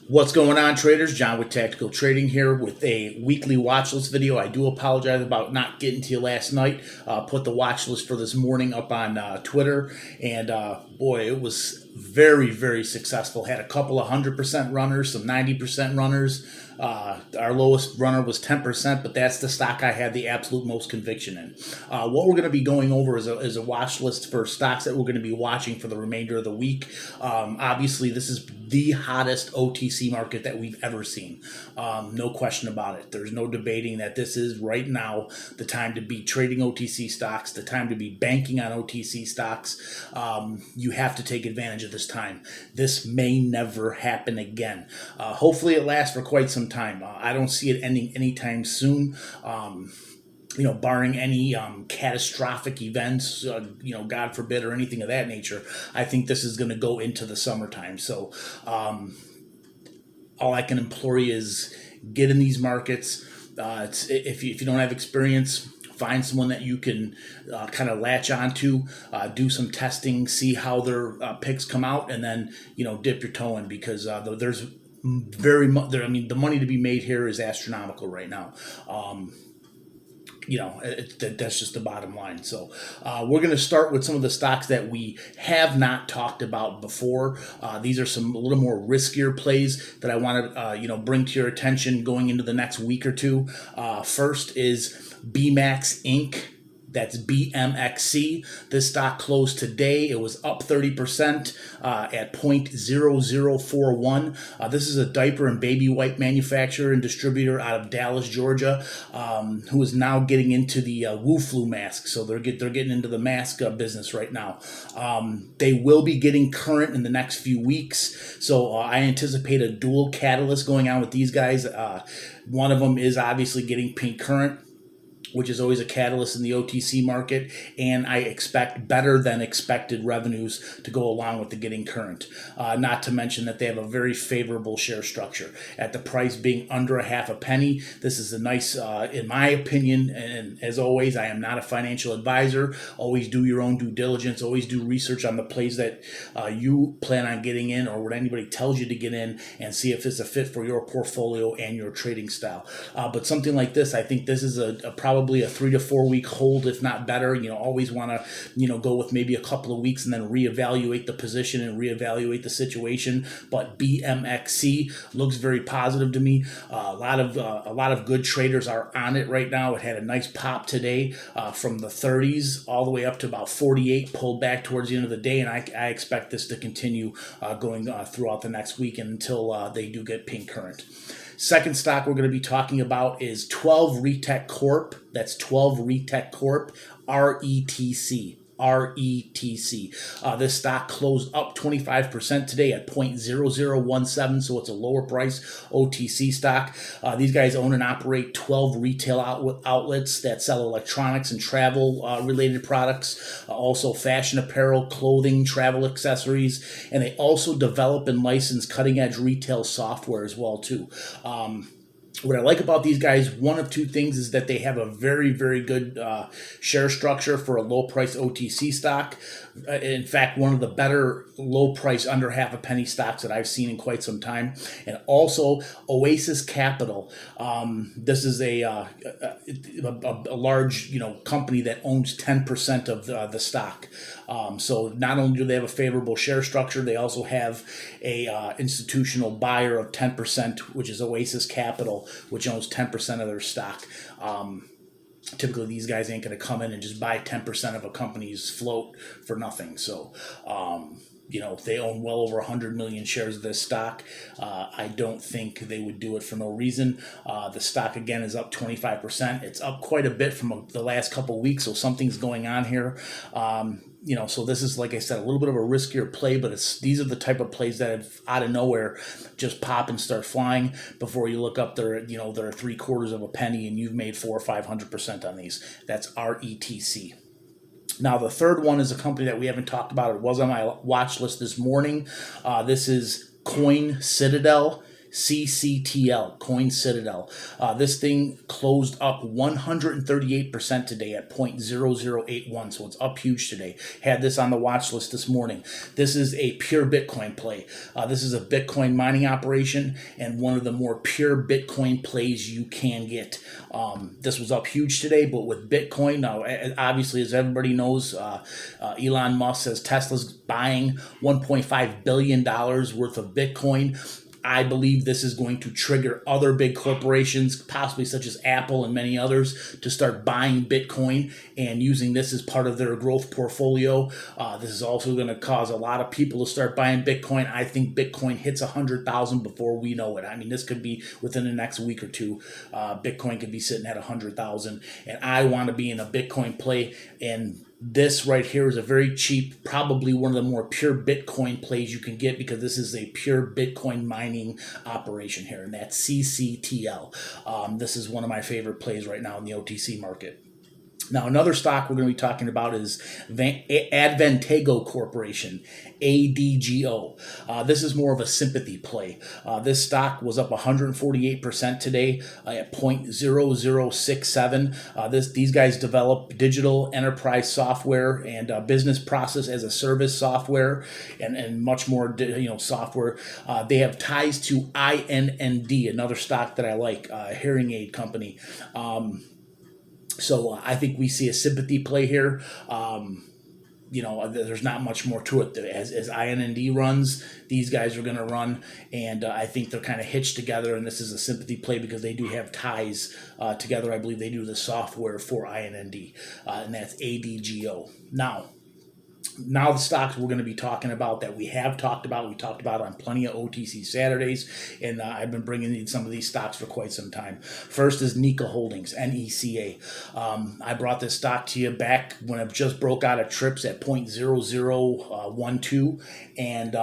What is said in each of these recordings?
What's going on, traders? John with Tactical Trading here with a weekly watch list video. I do apologize about not getting to you last night. Put the watch list for this morning up on Twitter, and boy, it was very, very successful. Had a couple of 100% runners, some 90% runners. Our lowest runner was 10%, but that's the stock I had the absolute most conviction in. What we're going to be going over is a watch list for stocks that we're going to be watching for the remainder of the week. Obviously, this is the hottest OTC market that we've ever seen. No question about it. There's no debating that this is right now the time to be trading OTC stocks, the time to be banking on OTC stocks. You have to take advantage of this time. This may never happen again. Hopefully it lasts for quite some time. I don't see it ending anytime soon. Barring any catastrophic events, God forbid, or anything of that nature, I think this is going to go into the summertime. So all I can implore you is get in these markets. If you don't have experience, find someone that you can kind of latch onto, do some testing, see how their picks come out, and then, dip your toe in, because there's very much, the money to be made here is astronomical right now. That's just the bottom line. So we're going to start with some of the stocks that we have not talked about before. These are some a little more riskier plays that I want to bring to your attention going into the next week or two. First is BMAX Inc. That's BMXC. This stock closed today. It was up 30% at 0.0041. This is a diaper and baby wipe manufacturer and distributor out of Dallas, Georgia, who is now getting into the Wu flu mask. So they're getting into the mask business right now. They will be getting current in the next few weeks. So I anticipate a dual catalyst going on with these guys. One of them is obviously getting pink current, which is always a catalyst in the OTC market, and I expect better than expected revenues to go along with the getting current. Not to mention that they have a very favorable share structure. At the price being under a half a penny, this is a nice, in my opinion, and as always, I am not a financial advisor. Always do your own due diligence, always do research on the plays that you plan on getting in or what anybody tells you to get in, and see if it's a fit for your portfolio and your trading style. But something like this, I think this is probably a 3 to 4 week hold, if not better. Always want to, go with maybe a couple of weeks and then reevaluate the position and reevaluate the situation. But BMXC looks very positive to me. A lot of good traders are on it right now. It had a nice pop today from the 30s all the way up to about 48, pulled back towards the end of the day, and I expect this to continue going throughout the next week until they do get pink current. Second stock we're going to be talking about is 12 RETC Corp. That's 12 RETC Corp, RETC. RETC. This stock closed up 25% today at 0.0017, so it's a lower price OTC stock. These guys own and operate 12 retail outlets that sell electronics and travel related products, also fashion apparel, clothing, travel accessories, and they also develop and license cutting edge retail software as well too. What I like about these guys, one of two things, is that they have a very, very good share structure for a low-price OTC stock. In fact, one of the better low-price, under half a penny stocks that I've seen in quite some time. And also, Oasis Capital. This is a large, company that owns 10% of the stock. So not only do they have a favorable share structure, they also have a institutional buyer of 10%, which is Oasis Capital, which owns 10% of their stock. Typically, these guys ain't going to come in and just buy 10% of a company's float for nothing. So, they own well over 100 million shares of this stock. I don't think they would do it for no reason. The stock, again, is up 25%. It's up quite a bit from the last couple of weeks, so something's going on here. So this is, like I said, a little bit of a riskier play, but these are the type of plays that have, out of nowhere, just pop and start flying before you look up they're 3/4 of a penny and you've made 400 or 500% on these. That's RETC. Now, the third one is a company that we haven't talked about. It was on my watch list this morning. This is Coin Citadel. CCTL, Coin Citadel. This thing closed up 138% today at 0.0081, so it's up huge today. Had this on the watch list this morning. This is a pure Bitcoin play. This is a Bitcoin mining operation and one of the more pure Bitcoin plays you can get. This was up huge today, but with Bitcoin, now obviously, as everybody knows, Elon Musk says Tesla's buying $1.5 billion worth of Bitcoin. I believe this is going to trigger other big corporations, possibly such as Apple and many others, to start buying Bitcoin and using this as part of their growth portfolio. This is also going to cause a lot of people to start buying Bitcoin. I think Bitcoin hits 100,000 before we know it. I mean, this could be within the next week or two. Bitcoin could be sitting at 100,000, and I want to be in a Bitcoin play. And this right here is a very cheap, probably one of the more pure Bitcoin plays you can get, because this is a pure Bitcoin mining operation here, and that's CCTL. This is one of my favorite plays right now in the OTC market. Now, another stock we're going to be talking about is Advantago Corporation, ADGO. This is more of a sympathy play. This stock was up 148% today at 0.0067. These guys develop digital enterprise software and business process as a service software and much more software. They have ties to INND, another stock that I like, a hearing aid company. So I think we see a sympathy play here. There's not much more to it. As INND runs, these guys are going to run, and I think they're kind of hitched together, and this is a sympathy play because they do have ties together. I believe they do the software for INND, and that's ADGO. Now the stocks we're going to be talking about that we have talked about, we talked about on plenty of OTC Saturdays, and I've been bringing in some of these stocks for quite some time. First is NECA Holdings, NECA. I brought this stock to you back when it just broke out of trips at 0.0012, and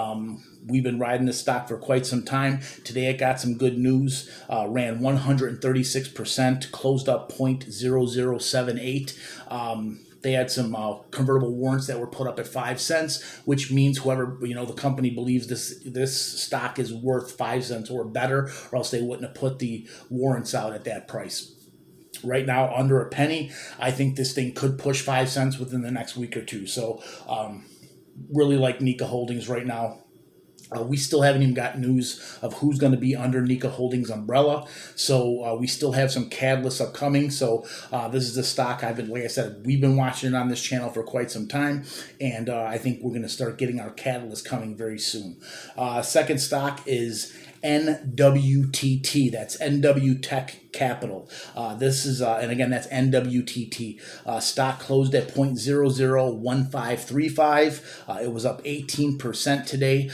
we've been riding this stock for quite some time. Today it got some good news, ran 136%, closed up 0.0078. They had some convertible warrants that were put up at 5 cents, which means whoever, the company believes this stock is worth 5 cents or better, or else they wouldn't have put the warrants out at that price. Right now, under a penny, I think this thing could push 5 cents within the next week or two. So really like NECA Holdings right now. We still haven't even got news of who's going to be under NECA Holdings umbrella. So we still have some catalysts upcoming. So this is a stock like I said, we've been watching it on this channel for quite some time. And I think we're going to start getting our catalyst coming very soon. Second stock is NWTT. That's NW Tech Capital. This is, and again, that's NWTT. Stock closed at 0.001535. It was up 18% today.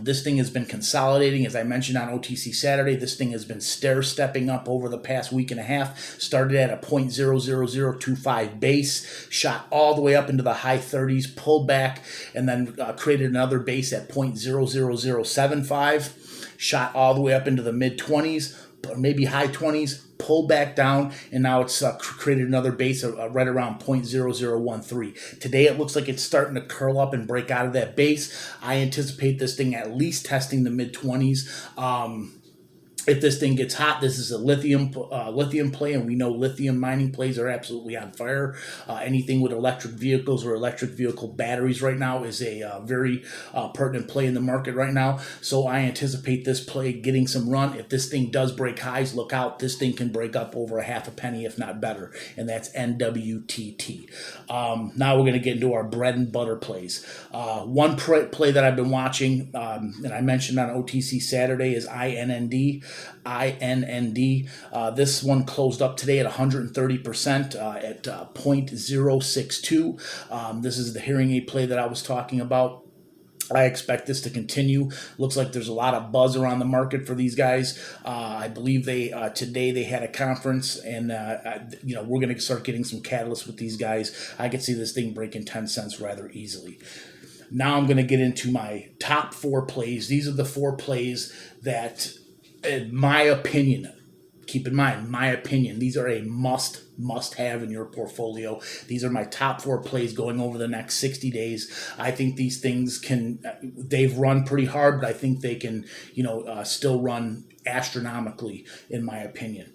This thing has been consolidating. As I mentioned on OTC Saturday, this thing has been stair-stepping up over the past week and a half. Started at a 0.00025 base, shot all the way up into the high 30s, pulled back, and then created another base at 0.00075. Shot all the way up into the mid-20s, maybe high 20s, pulled back down, and now it's created another base of right around 0.0013. Today it looks like it's starting to curl up and break out of that base. I anticipate this thing at least testing the mid-20s. If this thing gets hot, this is a lithium play, and we know lithium mining plays are absolutely on fire. Anything with electric vehicles or electric vehicle batteries right now is a very pertinent play in the market right now. So I anticipate this play getting some run. If this thing does break highs, look out. This thing can break up over a half a penny, if not better, and that's NWTT. Now we're going to get into our bread and butter plays. One play that I've been watching, and I mentioned on OTC Saturday, is INND. This one closed up today at 130% at 0.062. This is the hearing aid play that I was talking about. I expect this to continue. Looks like there's a lot of buzz around the market for these guys. I believe today they had a conference, and we're going to start getting some catalysts with these guys. I could see this thing breaking 10 cents rather easily. Now I'm going to get into my top 4 plays. These are the 4 plays that, in my opinion, keep in mind, my opinion, these are a must have in your portfolio. These are my top 4 plays going over the next 60 days. I think these things they've run pretty hard, but I think they can, still run astronomically, in my opinion.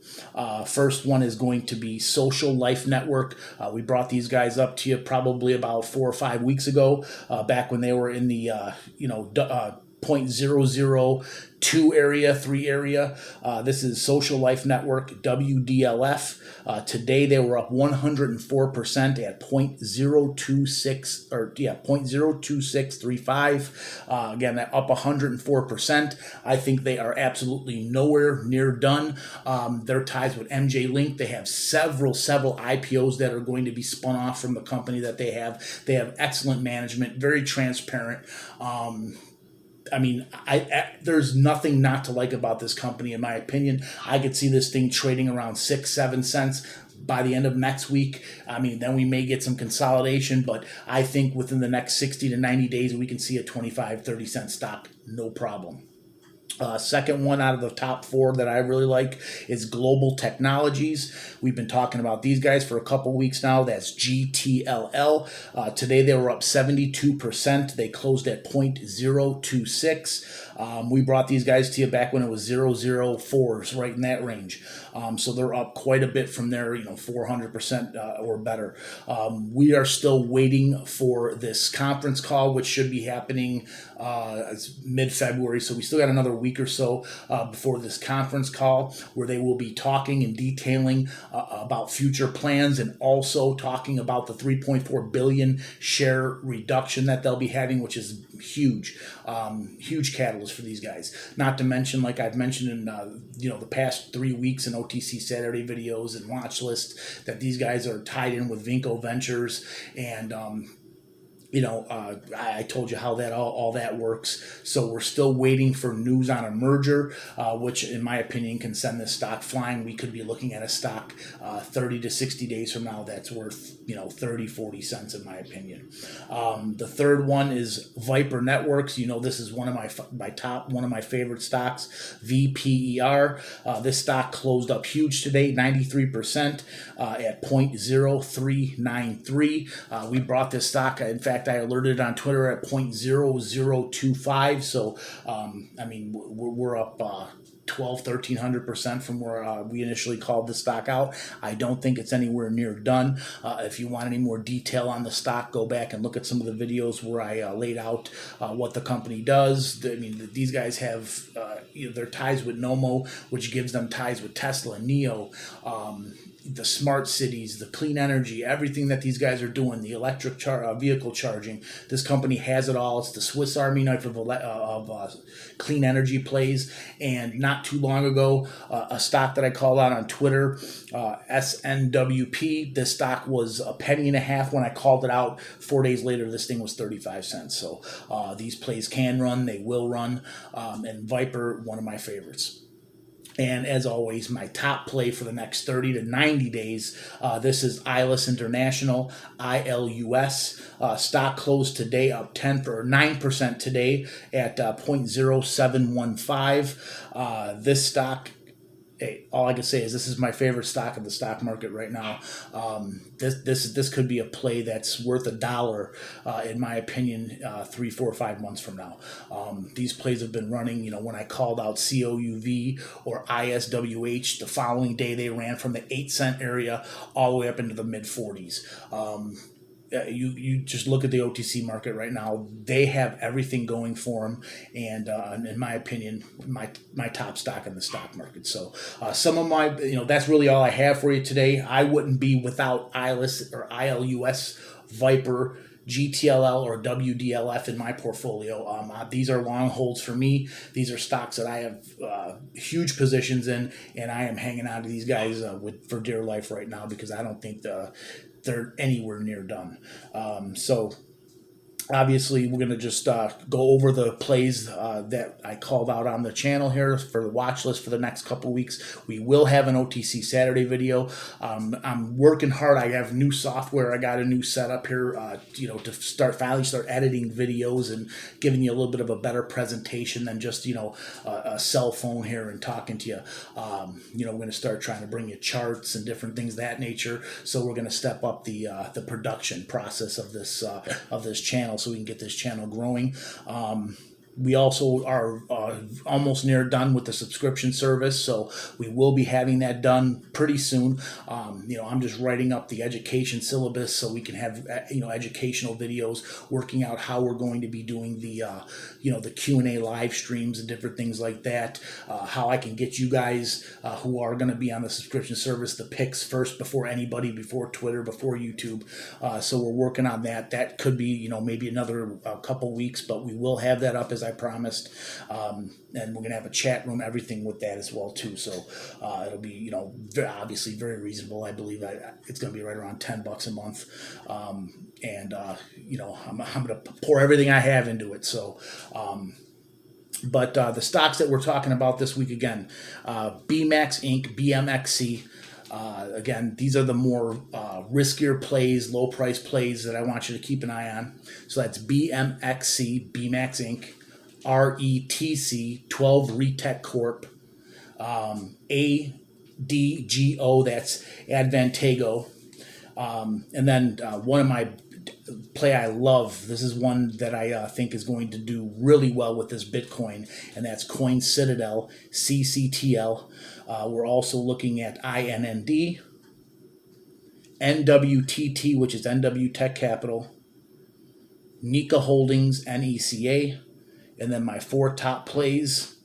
First one is going to be Social Life Network. We brought these guys up to you probably about 4 or 5 weeks ago, back when they were in the, 0.002 area, 3 area. This is Social Life Network, WDLF. Today they were up 104% at 0.02635. Again, that up 104%. I think they are absolutely nowhere near done. Their ties with MJ Link. They have several IPOs that are going to be spun off from the company that they have. They have excellent management, very transparent. There's nothing not to like about this company, in my opinion. I could see this thing trading around 6-7 cents by the end of next week. Then we may get some consolidation, but I think within the next 60 to 90 days, we can see a 25-30 cent stock, no problem. Second one out of the top 4 that I really like is Global Technologies. We've been talking about these guys for a couple weeks now. That's GTLL. Today they were up 72%. They closed at 0.026. We brought these guys to you back when it was 004s, right in that range. So they're up quite a bit from there, 400% or better. We are still waiting for this conference call, which should be happening mid-February. So we still got another week or so before this conference call, where they will be talking and detailing about future plans, and also talking about the 3.4 billion share reduction that they'll be having, which is huge catalyst for these guys. Not to mention, like I've mentioned in the past 3 weeks in OTC Saturday videos and Watchlist, that these guys are tied in with Vinco Ventures, and I told you how that all that works. So we're still waiting for news on a merger, which in my opinion can send this stock flying. We could be looking at a stock 30 to 60 days from now that's worth 30-40 cents, in my opinion. The third one is VPER Networks. This is one of my favorite stocks, VPER. This stock closed up huge today, 93% at 0.0393. We brought this stock, in fact, I alerted on Twitter at 0.0025. So, we're up 1,300% from where we initially called the stock out. I don't think it's anywhere near done. If you want any more detail on the stock, go back and look at some of the videos where I laid out what the company does. These guys have their ties with Nomo, which gives them ties with Tesla, NEO, the smart cities, the clean energy, everything that these guys are doing, the electric vehicle charging. This company has it all. It's the Swiss Army knife of clean energy plays. And not too long ago, a stock that I called out on Twitter, SNWP, this stock was $0.015 when I called it out. 4 days later, this thing was 35 cents. So these plays can run, they will run. And VPER, one of my favorites. And as always, my top play for the next 30 to 90 days, this is ILUS International, ILUS. Stock closed today up 9% today at 0.0715. This stock, all I can say is this is my favorite stock in the stock market right now. This could be a play that's worth $1, in my opinion, 3, 4, 5 months from now. These plays have been running. When I called out COUV or ISWH, the following day they ran from the 8 cent area all the way up into the mid 40s. You just look at the OTC market right now. They have everything going for them, and in my opinion, my top stock in the stock market. So some of my, that's really all I have for you today. I wouldn't be without ILUS or ILUS, VPER, GTLL, or WDLF in my portfolio. These are long holds for me. These are stocks that I have huge positions in, and I am hanging on to these guys for dear life right now, because I don't think they're anywhere near done. So Obviously, we're going to just go over the plays that I called out on the channel here for the watch list for the next couple weeks. We will have an OTC Saturday video. I'm working hard. I have new software. I got a new setup here, to finally start editing videos and giving you a little bit of a better presentation than just, a cell phone here and talking to you. We're going to start trying to bring you charts and different things of that nature. So we're going to step up the production process of this channel, so we can get this channel growing. We also are almost near done with the subscription service, so we will be having that done pretty soon. I'm just writing up the education syllabus so we can have educational videos, working out how we're going to be doing the Q&A live streams and different things like that. How I can get you guys who are going to be on the subscription service the picks first before anybody, before Twitter, before YouTube. So we're working on that. That could be maybe another couple weeks, but we will have that up as I promised, and we're gonna have a chat room, everything with that as well too. So it'll be obviously very reasonable. I believe it's gonna be right around $10 a month, and I'm gonna pour everything I have into it. So. But the stocks that we're talking about this week again, BMAX Inc., BMXC. Again, these are the more riskier plays, low price plays that I want you to keep an eye on. So that's BMXC, BMAX Inc., RETC, 12 RETC Corp, ADGO, that's Advantago. And then one of my play I love, this is one that I think is going to do really well with this Bitcoin, and that's Coin Citadel, CCTL. We're also looking at INND, NWTT, which is NWTT Capital, NECA Holdings, NECA, and then my 4 top plays: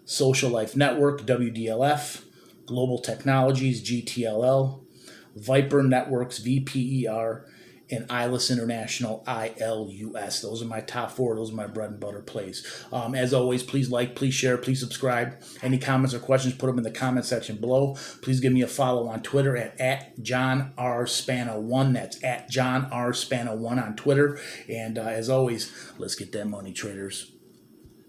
Social Life Network, WDLF, Global Technologies, GTLL, VPER Networks, VPER, and ILUS International, ILUS. Those are my top 4. Those are my bread and butter plays. As always, please like, please share, please subscribe. Any comments or questions, put them in the comment section below. Please give me a follow on Twitter at John R. Spano1. That's at John R. Spano1 on Twitter. And as always, let's get that money, traders.